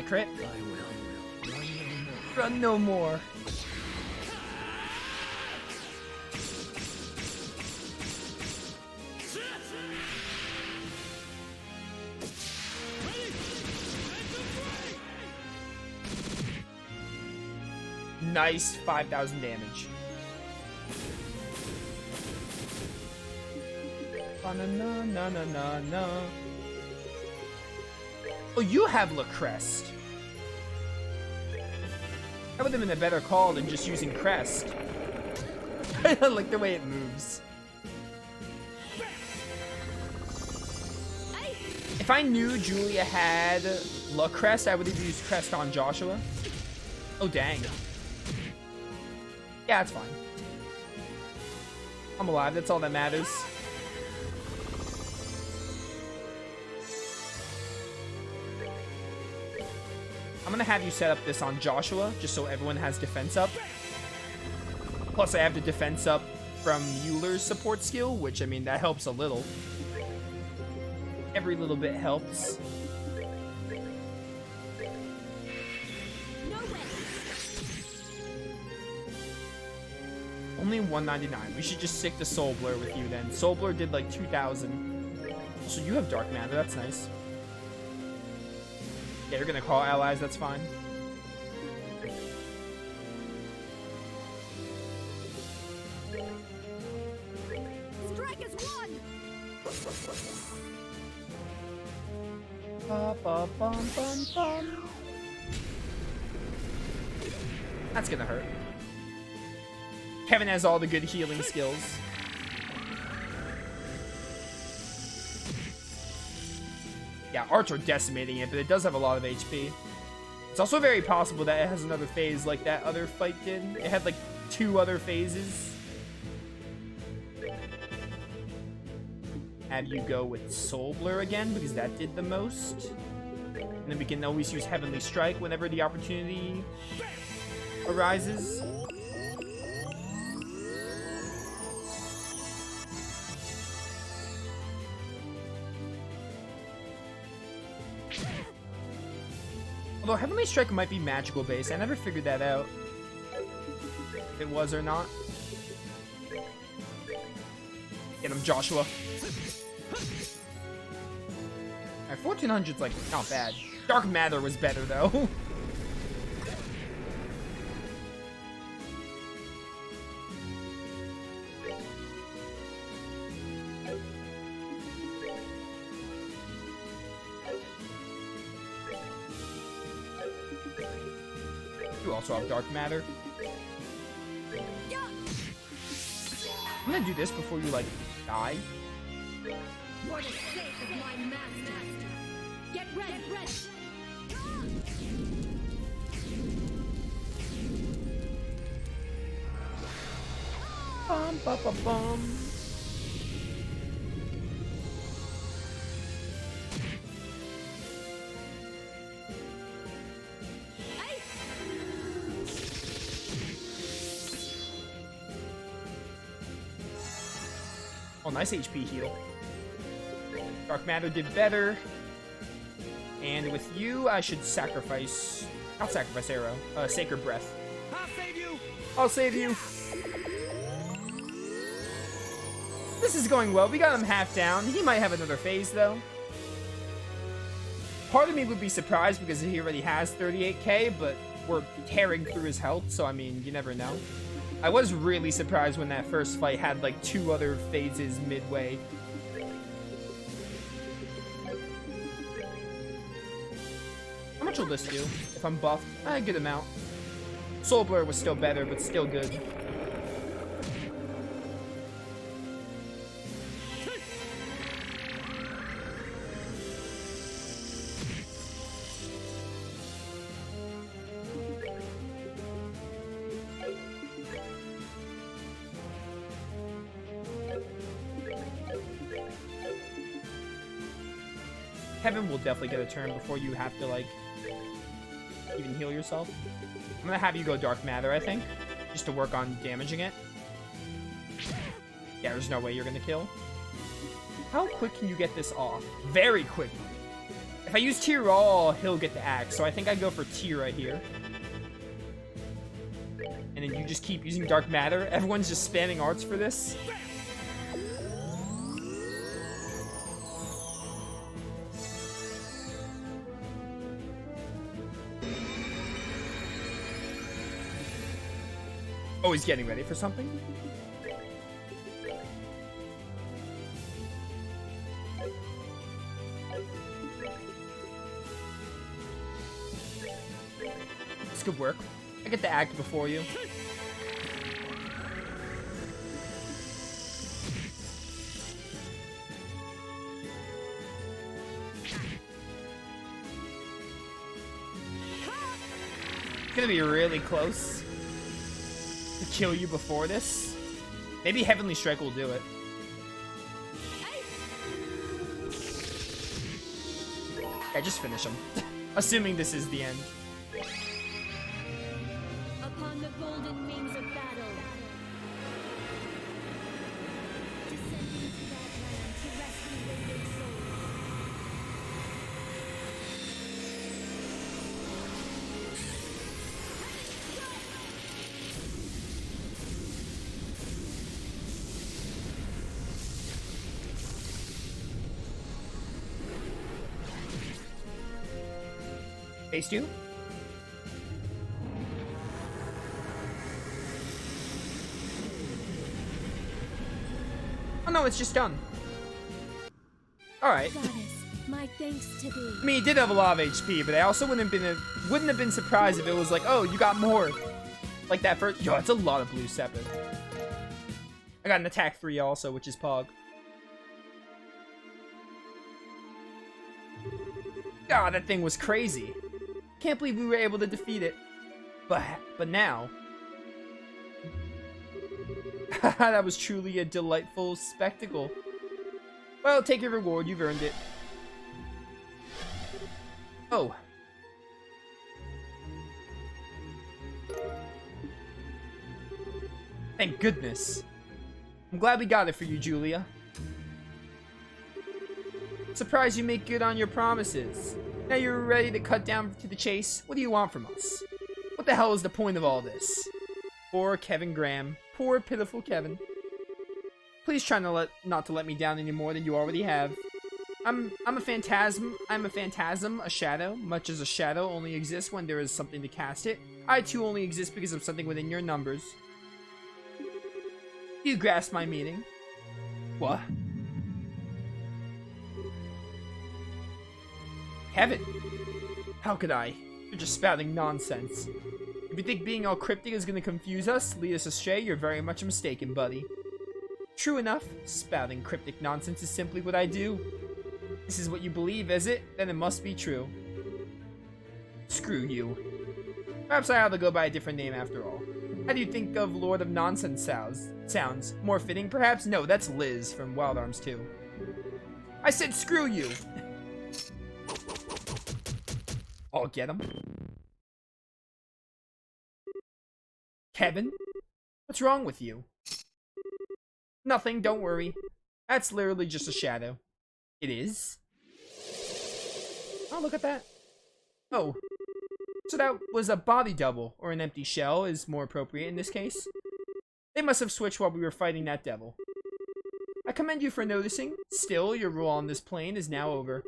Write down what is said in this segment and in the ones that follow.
my crit. I will Run no more. Nice 5,000 damage. Na. Oh, you have La Crest. That would have been a better call than just using Crest. I like the way it moves. If I knew Julia had La Crest, I would have used Crest on Joshua. Oh, dang. Yeah, it's fine. I'm alive, that's all that matters. I'm gonna have you set up this on Joshua, just so everyone has defense up. Plus, I have the defense up from Euler's support skill, which, I mean, that helps a little. Every little bit helps. Only 199. We should just stick to Soul Blur with you then. Soul Blur did like 2,000. So you have Dark Matter, that's nice. Yeah, you're gonna call allies, that's fine. Strike is one. Ba, ba, bum, bum, bum. That's gonna hurt. Kevin has all the good healing skills. Yeah, arts are decimating it, but it does have a lot of HP. It's also very possible that it has another phase like that other fight did. It had like 2 other phases. Have you go with Soul Blur again, because that did the most. And then we can always use Heavenly Strike whenever the opportunity arises. Although Heavenly Strike might be magical base. I never figured that out. If it was or not. Get him, Joshua. Alright, 1400's like not bad. Dark Matter was better though. You also have Dark Matter. I'm gonna do this before you, like, die. For the sake of my master. Get ready. Bum, ba, ba, bum. Oh, nice HP heal. Dark Matter did better. And with you, I should sacrifice... Not sacrifice arrow. Sacred Breath. I'll save you. I'll save you. This is going well. We got him half down. He might have another phase, though. Part of me would be surprised because he already has 38k, but we're tearing through his health, so I mean, you never know. I was really surprised when that first fight had like 2 other phases midway. How much will this do if I'm buffed? A good amount. Soul Blur was still better, but still good. Kevin will definitely get a turn before you have to, like, even heal yourself. I'm gonna have you go Dark Matter, I think, just to work on damaging it. Yeah, there's no way you're gonna kill. How quick can you get this off? Very quickly. If I use Tear All, he'll get the axe, so I think I go for Tear right here. And then you just keep using Dark Matter. Everyone's just spamming arts for this. Oh, he's getting ready for something? This could work. I get the act before you. It's gonna be really close to kill you before this. Maybe Heavenly Strike will do it. Yeah, just finish him. Assuming this is the end. Upon the golden wings of battle. Descending to that land to rescue wounded souls. Phase 2? Oh no, it's just done. Alright. Goddess, my thanks to thee. I mean, he did have a lot of HP, but I also wouldn't have been surprised if it was like, oh, you got more. Like that first. Yo, it's a lot of blue Sepid. I got an attack 3 also, which is Pog. God, that thing was crazy. Can't believe we were able to defeat it. But now. That was truly a delightful spectacle. Well, take your reward. You've earned it. Oh. Thank goodness. I'm glad we got it for you, Julia. Surprised you make good on your promises. Now you're ready to cut down to the chase. What do you want from us? What the hell is the point of all this? Poor Kevin Graham. Poor pitiful Kevin. Please try not to let me down any more than you already have. I'm a phantasm. I'm a phantasm, a shadow. Much as a shadow only exists when there is something to cast it, I too only exist because of something within your numbers. Do you grasp my meaning? What? Kevin! How could I? You're just spouting nonsense. If you think being all cryptic is gonna confuse us, lead us astray, you're very much mistaken, buddy. True enough, spouting cryptic nonsense is simply what I do. This is what you believe, is it? Then it must be true. Screw you. Perhaps I ought to go by a different name after all. How do you think of Lord of Nonsense sounds? More fitting, perhaps? No, that's Liz from Wild Arms 2. I said screw you! I'll get him. Kevin? What's wrong with you? Nothing, don't worry. That's literally just a shadow. It is? Oh, look at that. Oh. So that was a body double, or an empty shell is more appropriate in this case. They must have switched while we were fighting that devil. I commend you for noticing. Still, your rule on this plane is now over.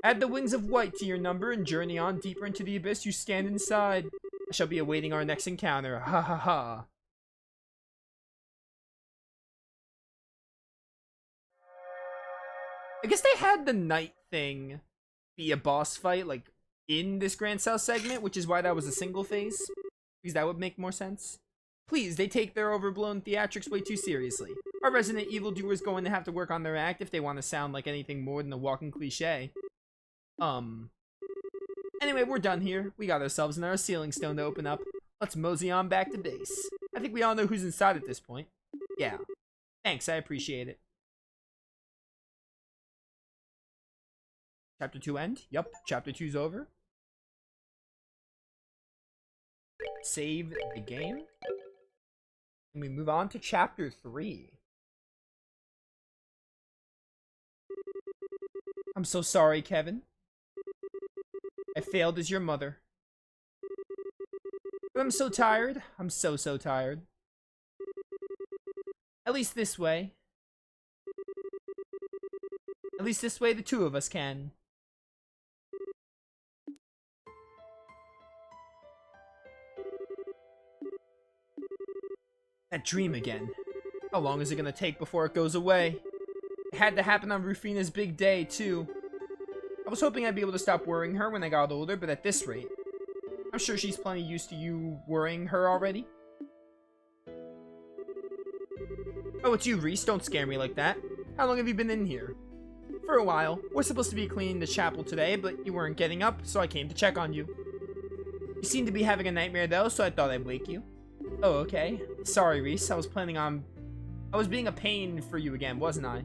Add the wings of white to your number and journey on deeper into the abyss you stand inside. I shall be awaiting our next encounter. Ha ha ha. I guess they had the night thing be a boss fight, like, in this Grand South segment, which is why that was a single phase. Because that would make more sense. Please, they take their overblown theatrics way too seriously. Our resident evildoers going to have to work on their act if they want to sound like anything more than a walking cliche. Anyway, we're done here. We got ourselves another ceiling stone to open up. Let's mosey on back to base. I think we all know who's inside at this point. Yeah. Thanks, I appreciate it. Chapter 2 end? Yup, Chapter 2's over. Save the game. And we move on to Chapter 3. I'm so sorry, Kevin. I failed as your mother. But I'm so tired. I'm so tired. At least this way. At least this way the two of us can. That dream again. How long is it gonna take before it goes away? It had to happen on Rufina's big day, too. I was hoping I'd be able to stop worrying her when I got older, but at this rate, I'm sure she's plenty used to you worrying her already. Oh, it's you, Reese. Don't scare me like that. How long have you been in here? For a while. We're supposed to be cleaning the chapel today, but you weren't getting up, so I came to check on you. You seem to be having a nightmare, though, so I thought I'd wake you. Oh, okay. Sorry, Reese. I was being a pain for you again, wasn't I?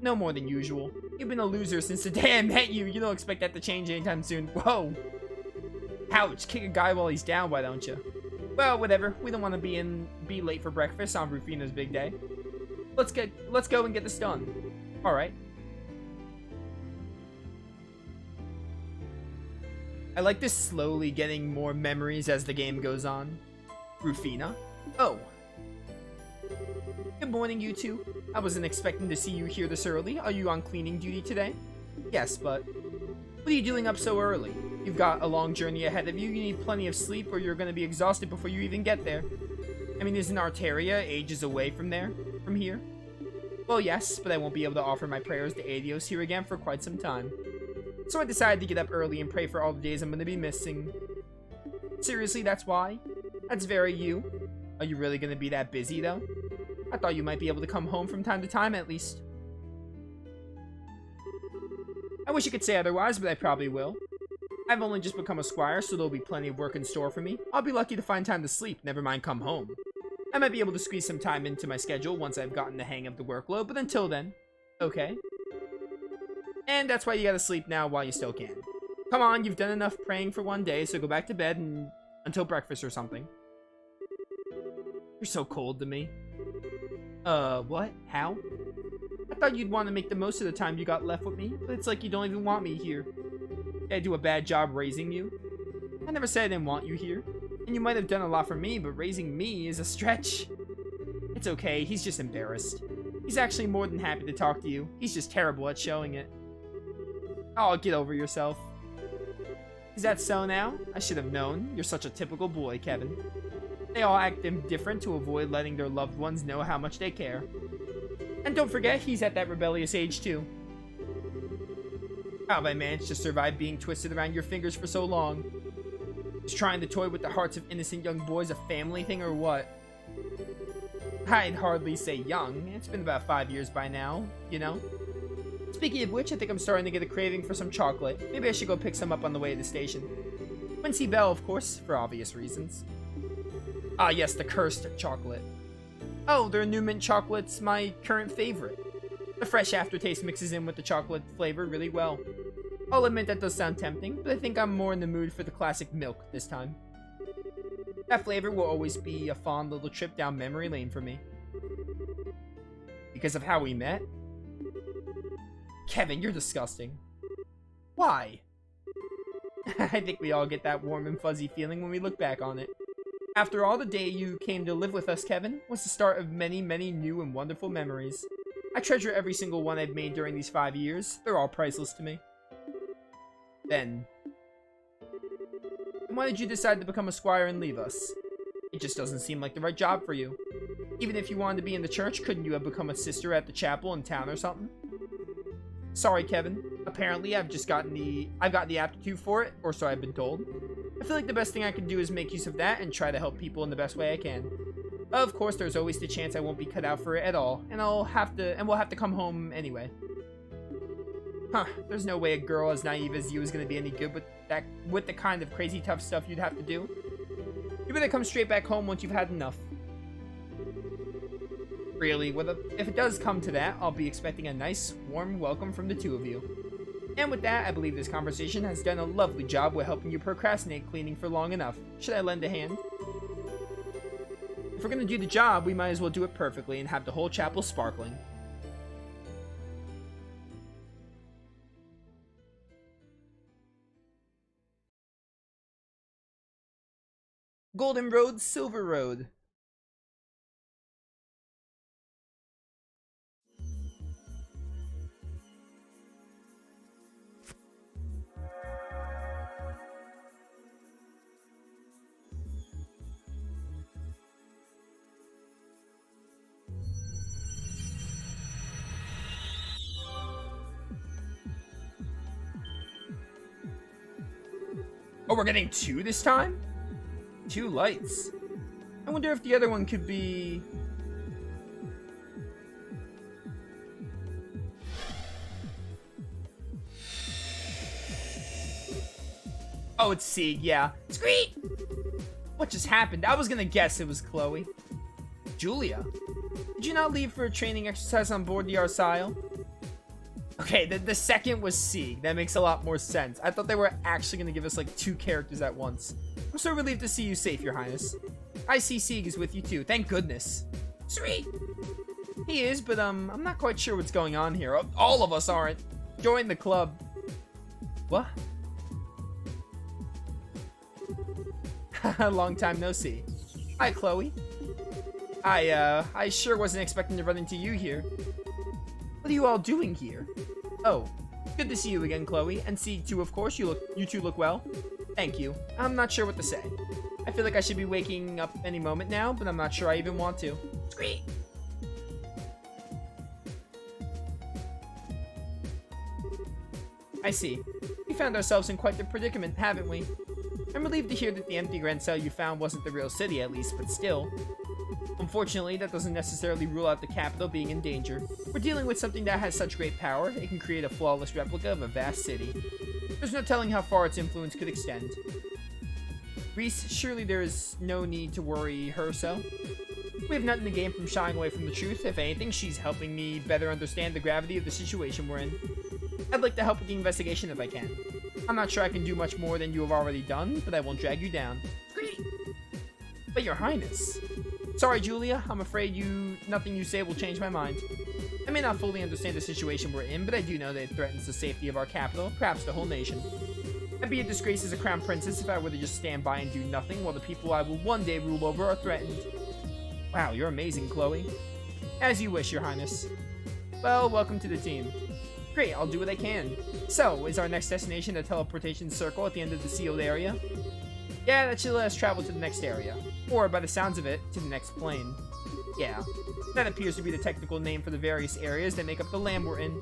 No more than usual. You've been a loser since the day I met you. You don't expect that to change anytime soon. Whoa. Ouch. Kick a guy while he's down, why don't you? Well, whatever. We don't want to be late for breakfast on Rufina's big day. Let's go and get this done. Alright. I like this slowly getting more memories as the game goes on. Rufina? Oh. Good morning, you two. I wasn't expecting to see you here this early. Are you on cleaning duty today? Yes, but what are you doing up so early? You've got a long journey ahead of you. You need plenty of sleep or you're going to be exhausted before you even get there. I mean, isn't Arteria ages away from here? Well, yes, but I won't be able to offer my prayers to Adios here again for quite some time. So I decided to get up early and pray for all the days I'm going to be missing. Seriously, that's why? That's very you. Are you really going to be that busy, though? I thought you might be able to come home from time to time, at least. I wish I could say otherwise, but I probably will. I've only just become a squire, so there'll be plenty of work in store for me. I'll be lucky to find time to sleep, never mind come home. I might be able to squeeze some time into my schedule once I've gotten the hang of the workload, but until then, okay. And that's why you gotta sleep now while you still can. Come on, you've done enough praying for one day, so go back to bed and until breakfast or something. You're so cold to me. What? How? I thought you'd want to make the most of the time you got left with me, but it's like you don't even want me here. Did I do a bad job raising you? I never said I didn't want you here. And you might have done a lot for me, but raising me is a stretch. It's okay, he's just embarrassed. He's actually more than happy to talk to you. He's just terrible at showing it. Oh, get over yourself. Is that so now? I should have known. You're such a typical boy, Kevin. They all act indifferent to avoid letting their loved ones know how much they care. And don't forget, he's at that rebellious age too. How have I managed to survive being twisted around your fingers for so long? Is trying to toy with the hearts of innocent young boys a family thing or what? I'd hardly say young. It's been about 5 years by now, you know? Speaking of which, I think I'm starting to get a craving for some chocolate. Maybe I should go pick some up on the way to the station. Quincy Bell, of course, for obvious reasons. Ah, yes, the cursed chocolate. Oh, their new mint chocolate's my current favorite. The fresh aftertaste mixes in with the chocolate flavor really well. I'll admit that does sound tempting, but I think I'm more in the mood for the classic milk this time. That flavor will always be a fond little trip down memory lane for me. Because of how we met? Kevin, you're disgusting. Why? I think we all get that warm and fuzzy feeling when we look back on it. After all, the day you came to live with us, Kevin, was the start of many, many new and wonderful memories. I treasure every single one I've made during these 5 years. They're all priceless to me. Then, why did you decide to become a squire and leave us? It just doesn't seem like the right job for you. Even if you wanted to be in the church, couldn't you have become a sister at the chapel in town or something? Sorry, Kevin. Apparently, I've got the aptitude for it, or so I've been told. I feel like the best thing I can do is make use of that and try to help people in the best way I can. Of course, there's always the chance I won't be cut out for it at all, and we'll have to come home anyway. Huh, there's no way a girl as naive as you is going to be any good with the kind of crazy tough stuff you'd have to do. You better come straight back home once you've had enough. Really, if it does come to that, I'll be expecting a nice, warm welcome from the two of you. And with that, I believe this conversation has done a lovely job with helping you procrastinate cleaning for long enough. Should I lend a hand? If we're going to do the job, we might as well do it perfectly and have the whole chapel sparkling. Golden Road, Silver Road. Oh, we're getting 2 this time? 2 lights. I wonder if the other one could be... Oh, it's Sieg, yeah. Screet! What just happened? I was gonna guess it was Chloe. Julia, did you not leave for a training exercise on board the Arsail? Okay, the second was Sieg. That makes a lot more sense. I thought they were actually gonna give us like 2 characters at once. I'm so relieved to see you safe, Your Highness. I see Sieg is with you too. Thank goodness. Sweet. He is, but I'm not quite sure what's going on here. All of us aren't. Join the club. What? Long time no see. Hi, Chloe. I sure wasn't expecting to run into you here. What are you all doing here? Oh, good to see you again, Chloe. And Sieg too, of course. You two look well. Thank you. I'm not sure what to say. I feel like I should be waking up any moment now, but I'm not sure I even want to. Squeak! I see. We found ourselves in quite the predicament, haven't we? I'm relieved to hear that the empty grand cell you found wasn't the real city, at least, but still. Unfortunately, that doesn't necessarily rule out the capital being in danger. We're dealing with something that has such great power, it can create a flawless replica of a vast city. There's no telling how far its influence could extend. Reese, surely there is no need to worry her so. We have nothing to gain from shying away from the truth. If anything, she's helping me better understand the gravity of the situation we're in. I'd like to help with the investigation if I can. I'm not sure I can do much more than you have already done, but I won't drag you down. But Your Highness. Sorry, Julia. I'm afraid nothing you say will change my mind. I may not fully understand the situation we're in, but I do know that it threatens the safety of our capital, perhaps the whole nation. I'd be a disgrace as a crown princess if I were to just stand by and do nothing while the people I will one day rule over are threatened. Wow, you're amazing, Chloe. As you wish, Your Highness. Well, welcome to the team. Great, I'll do what I can. So, is our next destination the teleportation circle at the end of the sealed area? Yeah, that should let us travel to the next area. Or, by the sounds of it, to the next plane. Yeah, that appears to be the technical name for the various areas that make up the land we're in.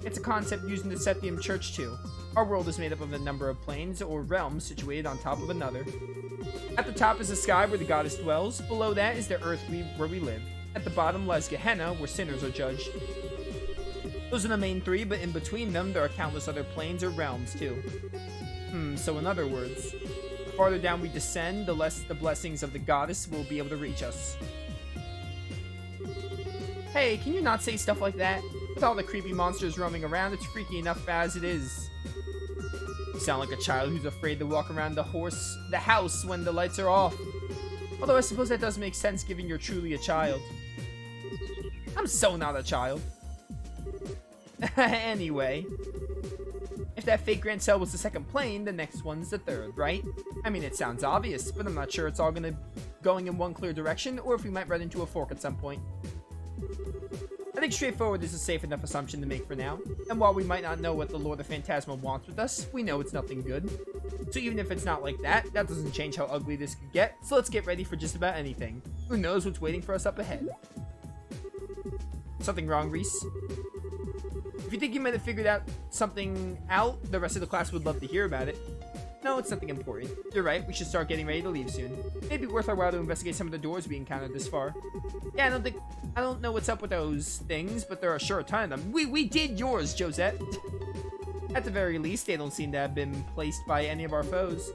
It's a concept used in the Sethium Church too. Our world is made up of a number of planes or realms situated on top of another. At the top is the sky where the goddess dwells. Below that is the earth where we live. At the bottom lies Gehenna, where sinners are judged. Those are the main 3, but in between them, there are countless other planes or realms too. So in other words, the farther down we descend, the less the blessings of the goddess will be able to reach us. Hey, can you not say stuff like that? With all the creepy monsters roaming around, it's freaky enough as it is. You sound like a child who's afraid to walk around the house when the lights are off. Although I suppose that does make sense given you're truly a child. I'm so not a child. Anyway, if that fake grand cell was the second plane, the next one's the third, right? I mean, it sounds obvious, but I'm not sure it's all going in one clear direction, or if we might run into a fork at some point. I think straightforward is a safe enough assumption to make for now, and while we might not know what the Lord of Phantasma wants with us, we know it's nothing good. So even if it's not like that, that doesn't change how ugly this could get, so let's get ready for just about anything. Who knows what's waiting for us up ahead? Something wrong, Reese? If you think you might have figured something out, the rest of the class would love to hear about it. No, it's nothing important. You're right, we should start getting ready to leave soon. Maybe worth our while to investigate some of the doors we encountered this far. Yeah, I don't know what's up with those things, but there are sure a ton of them. We did yours, Josette. At the very least, they don't seem to have been placed by any of our foes.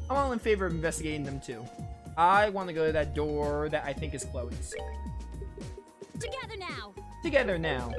I'm all in favor of investigating them too. I want to go to that door that I think is Chloe's. Together now! Together now.